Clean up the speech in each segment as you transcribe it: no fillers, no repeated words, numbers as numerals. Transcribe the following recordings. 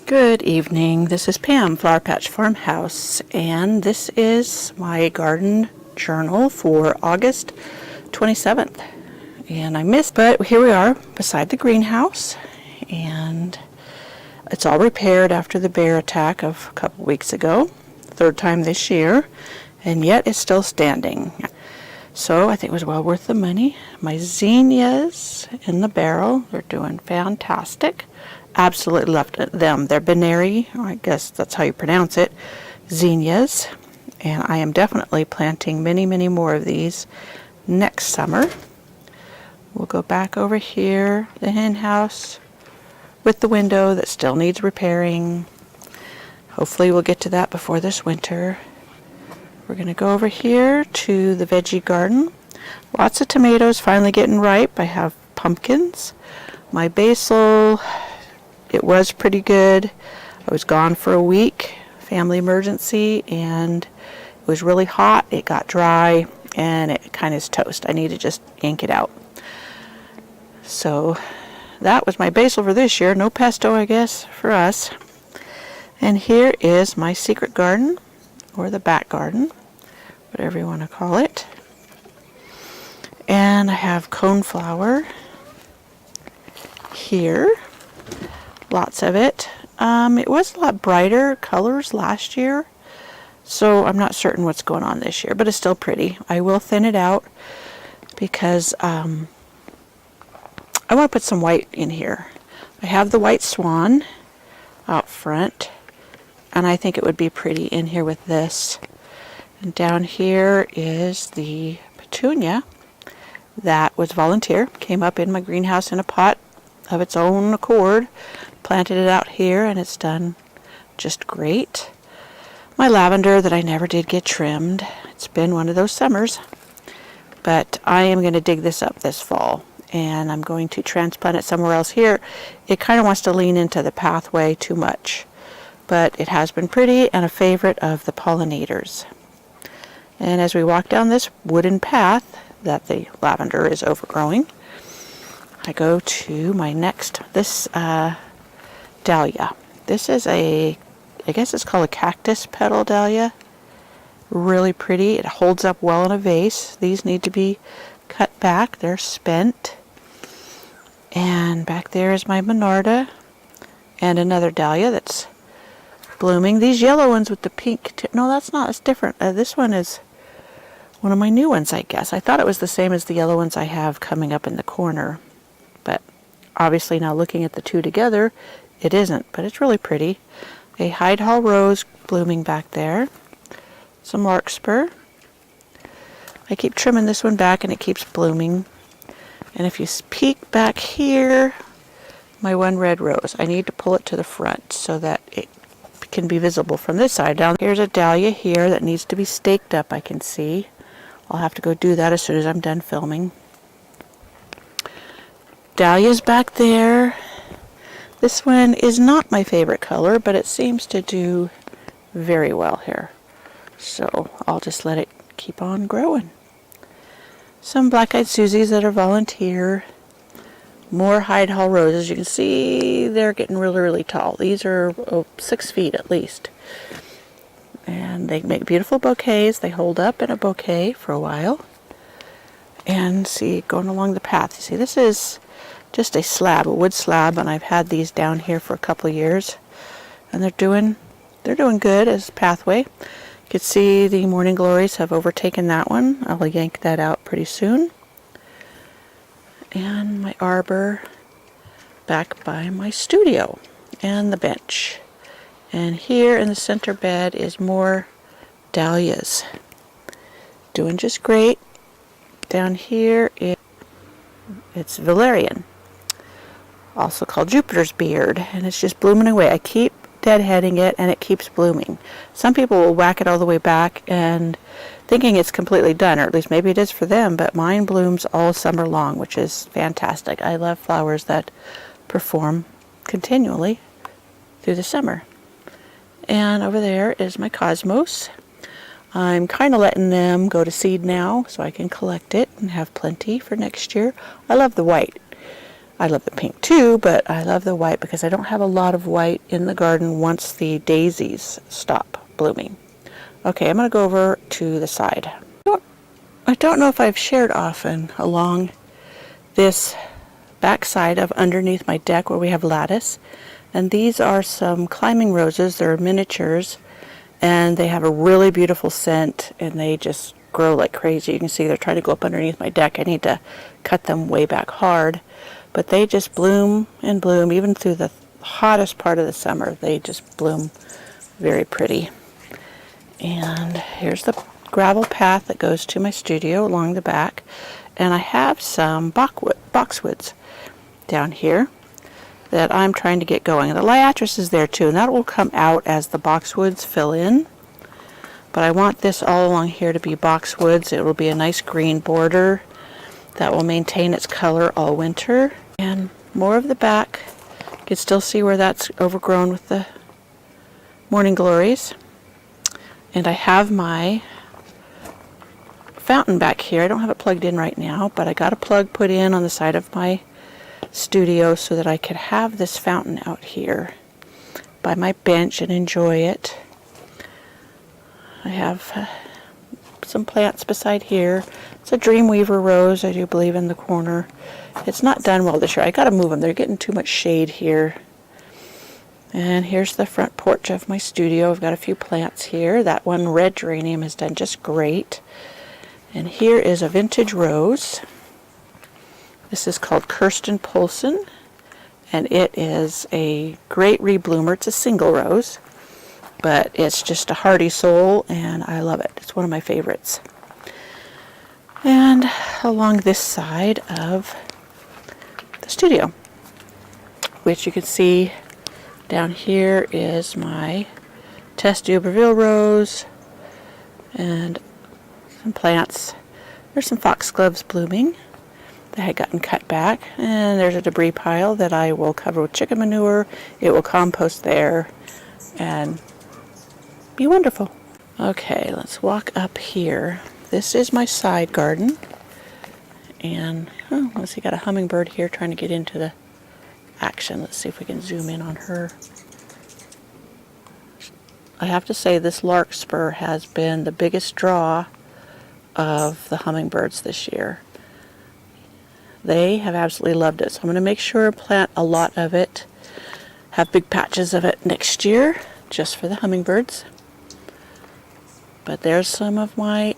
Good evening. This is Pam, Flower Patch Farmhouse, and this is my garden journal for August 27th. And I missed, but here we are beside the greenhouse, and it's all repaired after the bear attack of a couple weeks ago, third time this year, and yet it's still standing. So I think it was well worth the money. My zinnias in the barrel, they're doing fantastic. Absolutely loved them. They're binary, I guess that's how you pronounce it, zinnias. And I am definitely planting many, many more of these next summer. We'll go back over here, the hen house with the window that still needs repairing. Hopefully we'll get to that before this winter. We're going to go over here to the veggie garden. Lots of tomatoes finally getting ripe. I have pumpkins. My basil, it was pretty good. I was gone for a week, family emergency, and it was really hot. It got dry and it kind of is toast. I need to just yank it out. So that was my basil for this year. No pesto, I guess, for us. And here is my secret garden, or the back garden, whatever you want to call it. And I have coneflower here, lots of it. It was a lot brighter colors last year, so I'm not certain what's going on this year, but it's still pretty. I will thin it out because I want to put some white in here. I have the white swan out front, and I think it would be pretty in here with this. And down here is the petunia that was volunteer, came up in my greenhouse in a pot of its own accord, planted it out here, and it's done just great. My lavender that I never did get trimmed, it's been one of those summers, but I am going to dig this up this fall, and I'm going to transplant it somewhere else. Here it kind of wants to lean into the pathway too much, but it has been pretty and a favorite of the pollinators. And as we walk down this wooden path that the lavender is overgrowing, I go to my next, this dahlia. This is I guess it's called a cactus petal dahlia. Really pretty. It holds up well in a vase. These need to be cut back. They're spent. And back there is my monarda and another dahlia that's blooming. These yellow ones with the pink, no, that's not, it's different. This one is one of my new ones, I guess. I thought it was the same as the yellow ones I have coming up in the corner, but obviously now looking at the two together, it isn't, but it's really pretty. A Hyde Hall rose blooming back there. Some larkspur. I keep trimming this one back and it keeps blooming. And if you peek back here, my one red rose. I need to pull it to the front so that it can be visible from this side down. Here's a dahlia here that needs to be staked up, I can see. I'll have to go do that as soon as I'm done filming. Dahlia's back there. This one is not my favorite color, but it seems to do very well here. So I'll just let it keep on growing. Some black-eyed Susies that are volunteer. More Hyde Hall roses. You can see they're getting really, really tall. These are 6 feet at least. And they make beautiful bouquets. They hold up in a bouquet for a while. And see, going along the path, you see this is just a slab, a wood slab, and I've had these down here for a couple of years. And they're doing good as a pathway. You can see the morning glories have overtaken that one. I'll yank that out pretty soon. And my arbor back by my studio and the bench. And here in the center bed is more dahlias. Doing just great. Down here it's valerian, also called Jupiter's beard, and it's just blooming away. I keep deadheading it and it keeps blooming. Some people will whack it all the way back and thinking it's completely done, or at least maybe it is for them, but mine blooms all summer long, which is fantastic. I love flowers that perform continually through the summer. And over there is my cosmos. I'm kind of letting them go to seed now so I can collect it and have plenty for next year. I love the white. I love the pink too, but I love the white because I don't have a lot of white in the garden once the daisies stop blooming. Okay, I'm going to go over to the side. I don't know if I've shared often along this back side of underneath my deck where we have lattice. And these are some climbing roses. They're miniatures and they have a really beautiful scent and they just grow like crazy. You can see they're trying to go up underneath my deck. I need to cut them way back hard. But they just bloom and bloom even through the hottest part of the summer. They just bloom very pretty. And here's the gravel path that goes to my studio along the back. And I have some boxwoods down here that I'm trying to get going. And the liatris is there too, and that will come out as the boxwoods fill in. But I want this all along here to be boxwoods. It will be a nice green border that will maintain its color all winter. And more of the back. You can still see where that's overgrown with the morning glories. And I have my fountain back here. I don't have it plugged in right now, but I got a plug put in on the side of my studio so that I could have this fountain out here by my bench and enjoy it. I have some plants beside here. It's a Dreamweaver rose, I do believe, in the corner. It's not done well this year. I gotta move them. They're getting too much shade here. And here's the front porch of my studio. I've got a few plants here. That one red geranium has done just great. And here is a vintage rose. This is called Kirsten Poulsen, and it is a great rebloomer. It's a single rose, but it's just a hardy soul, and I love it. It's one of my favorites. And along this side of the studio, which you can see down here, is my Tess d'Iberville rose and some plants. There's some foxgloves blooming that had gotten cut back, and there's a debris pile that I will cover with chicken manure. It will compost there and be wonderful. Okay, let's walk up here. This is my side garden, and let's see, got a hummingbird here trying to get into the action. Let's see if we can zoom in on her. I have to say this larkspur has been the biggest draw of the hummingbirds this year. They have absolutely loved it. So I'm going to make sure and plant a lot of it, have big patches of it next year just for the hummingbirds. But there's some of my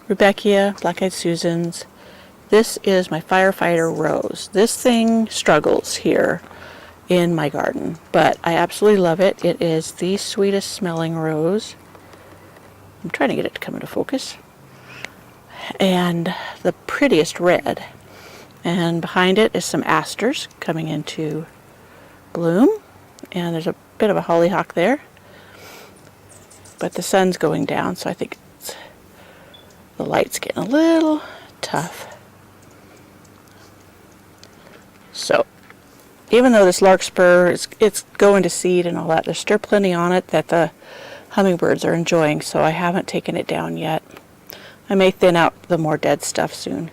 Rebecca, black-eyed Susans. This is my firefighter rose. This thing struggles here in my garden, but I absolutely love it. It is the sweetest smelling rose. I'm trying to get it to come into focus. And the prettiest red. And behind it is some asters coming into bloom. And there's a bit of a hollyhock there. But the sun's going down, so I think the light's getting a little tough. So, even though this larkspur it's going to seed and all that, there's still plenty on it that the hummingbirds are enjoying, so I haven't taken it down yet. I may thin out the more dead stuff soon.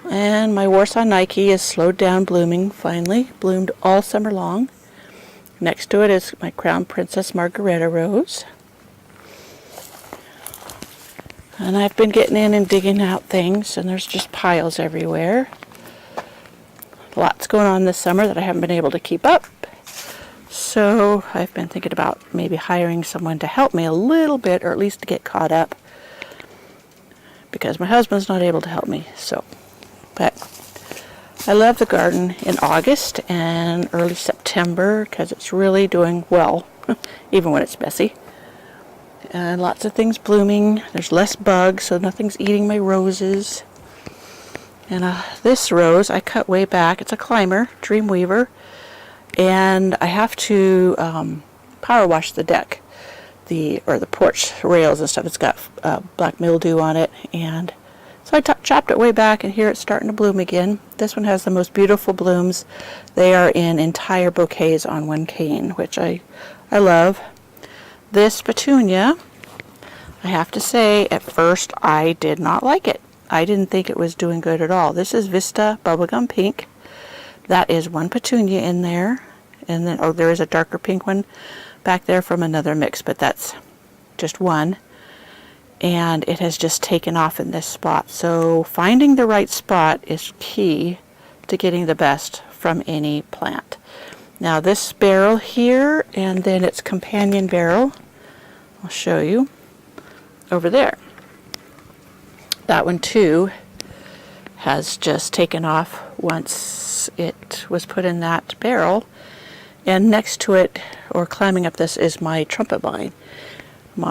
And my Warsaw Nike is slowed down blooming finally. Bloomed all summer long. Next to it is my Crown Princess Margareta rose. And I've been getting in and digging out things, and there's just piles everywhere. Lots going on this summer that I haven't been able to keep up. So I've been thinking about maybe hiring someone to help me a little bit, or at least to get caught up, because my husband's not able to help me. So, but I love the garden in August and early September because it's really doing well, even when it's messy. And lots of things blooming. There's less bugs, so nothing's eating my roses. And this rose I cut way back. It's a climber, Dreamweaver, and I have to power wash the deck, the porch rails and stuff. It's got black mildew on it, and so I chopped it way back, and here it's starting to bloom again. This one has the most beautiful blooms. They are in entire bouquets on one cane, which I love. This petunia, I have to say, at first I did not like it. I didn't think it was doing good at all. This is Vista Bubblegum Pink. That is one petunia in there. And then, oh, there is a darker pink one back there from another mix, but that's just one. And it has just taken off in this spot. So finding the right spot is key to getting the best from any plant. Now this barrel here, and then its companion barrel, I'll show you over there. That one too has just taken off once it was put in that barrel. And next to it, or climbing up this, is my trumpet vine.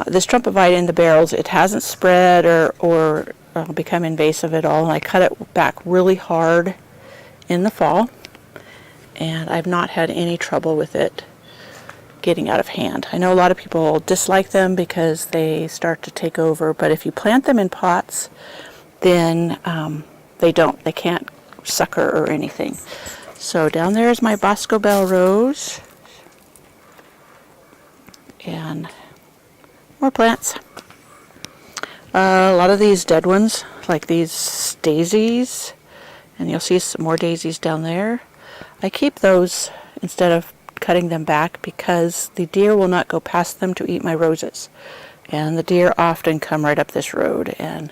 This trumpet vine in the barrels, it hasn't spread or become invasive at all. And I cut it back really hard in the fall, and I've not had any trouble with it getting out of hand. I know a lot of people dislike them because they start to take over, but if you plant them in pots, then they can't sucker or anything. So down there is my Bosco Bell rose, and more plants. A lot of these dead ones, like these daisies, and you'll see some more daisies down there. I keep those instead of cutting them back because the deer will not go past them to eat my roses. And the deer often come right up this road and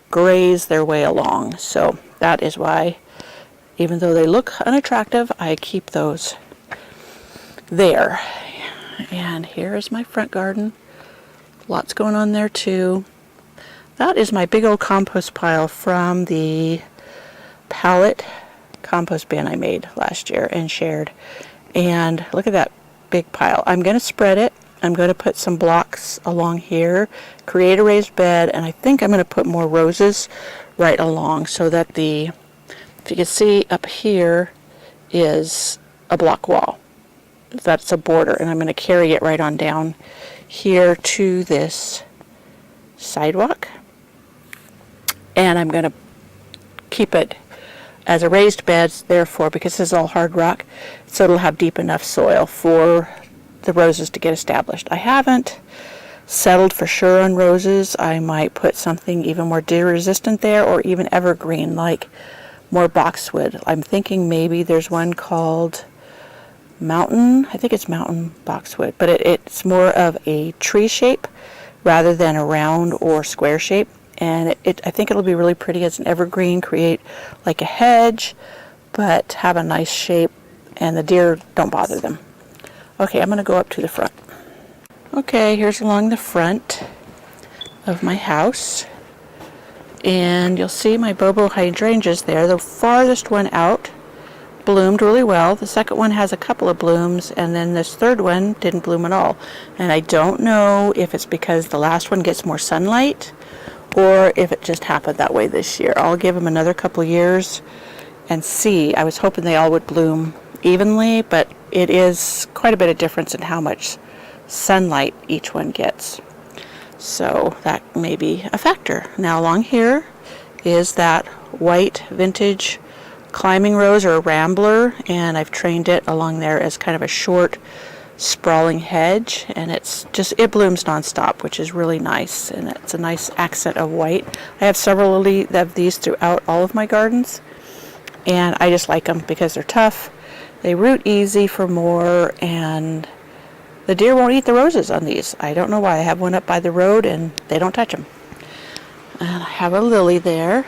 graze their way along. So that is why, even though they look unattractive, I keep those there. And here is my front garden. Lots going on there too. That is my big old compost pile from the pallet compost bin I made last year and shared. And look at that big pile. I'm going to spread it. I'm going to put some blocks along here, create a raised bed, and I think I'm going to put more roses right along so that if you can see up here is a block wall. That's a border, and I'm going to carry it right on down here to this sidewalk. And I'm going to keep it as a raised bed, therefore, because this is all hard rock, so it'll have deep enough soil for the roses to get established. I haven't settled for sure on roses. I might put something even more deer resistant there, or even evergreen, like more boxwood. I'm thinking maybe there's one called Mountain, I think it's Mountain Boxwood, but it's more of a tree shape rather than a round or square shape. And I think it'll be really pretty as an evergreen, create like a hedge, but have a nice shape, and the deer don't bother them. Okay, I'm going to go up to the front. Okay, here's along the front of my house. And you'll see my Bobo hydrangeas there. The farthest one out bloomed really well. The second one has a couple of blooms, and then this third one didn't bloom at all. And I don't know if it's because the last one gets more sunlight, or if it just happened that way this year. I'll give them another couple years and see. I was hoping they all would bloom evenly, but it is quite a bit of difference in how much sunlight each one gets. So that may be a factor. Now along here is that white vintage climbing rose, or a rambler, and I've trained it along there as kind of a short sprawling hedge, and it blooms nonstop, which is really nice, and it's a nice accent of white. I have several of these throughout all of my gardens, and I just like them because they're tough, they root easy for more, and the deer won't eat the roses on these. I don't know why. I have one up by the road and they don't touch them. And I have a lily there.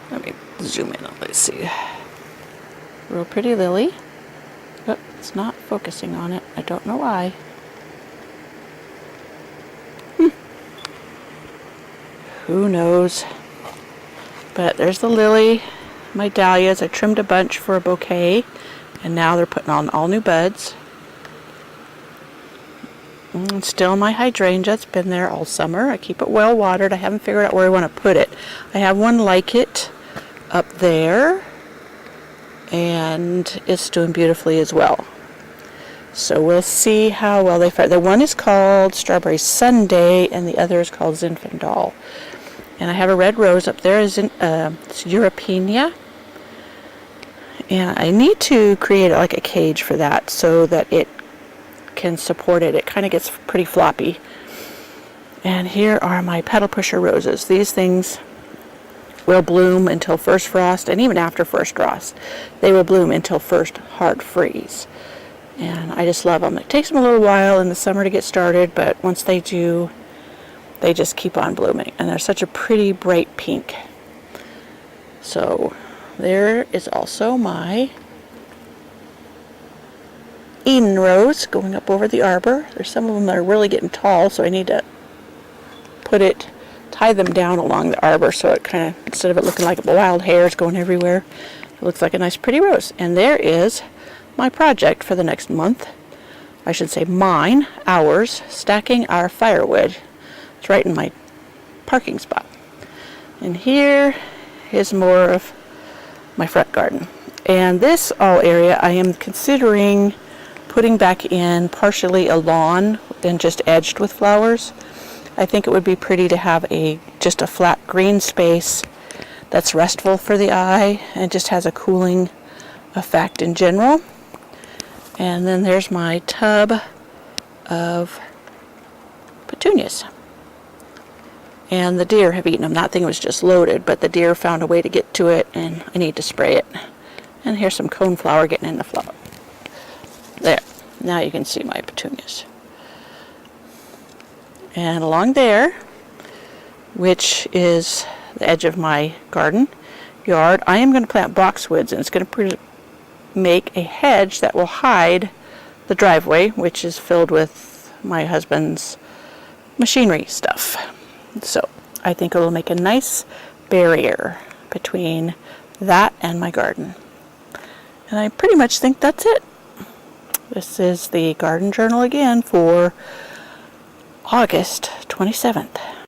Let me zoom in. Let's see. Real pretty lily. Oh, it's not focusing on it. I don't know why. Who knows? But there's the lily. My dahlias. I trimmed a bunch for a bouquet, and now they're putting on all new buds. And still my hydrangea. It's been there all summer. I keep it well watered. I haven't figured out where I want to put it. I have one like it up there, and it's doing beautifully as well. So we'll see how well they fare. The one is called Strawberry Sundae, and the other is called Zinfandel. And I have a red rose up there. It's Europenia. And I need to create like a cage for that so that it can support it. It kind of gets pretty floppy. And here are my petal pusher roses. These things will bloom until first frost, and even after first frost, they will bloom until first hard freeze. And I just love them. It takes them a little while in the summer to get started, but once they do, they just keep on blooming. And they're such a pretty bright pink. So there is also my Eden rose going up over the arbor. There's some of them that are really getting tall, so I need to tie them down along the arbor so it kind of, instead of it looking like wild hairs going everywhere, it looks like a nice pretty rose. And there is my project for the next month. I should say mine, ours, stacking our firewood. It's right in my parking spot. And here is more of my front garden. And this all area I am considering putting back in partially a lawn and just edged with flowers. I think it would be pretty to have just a flat green space that's restful for the eye and just has a cooling effect in general. And then there's my tub of petunias. And the deer have eaten them. That thing was just loaded, but the deer found a way to get to it, and I need to spray it. And here's some coneflower getting in the flower. There. Now you can see my petunias. And along there, which is the edge of my garden yard, I am going to plant boxwoods, and it's going to make a hedge that will hide the driveway, which is filled with my husband's machinery stuff. So I think it will make a nice barrier between that and my garden. And I pretty much think that's it. This is the garden journal again for August 27th.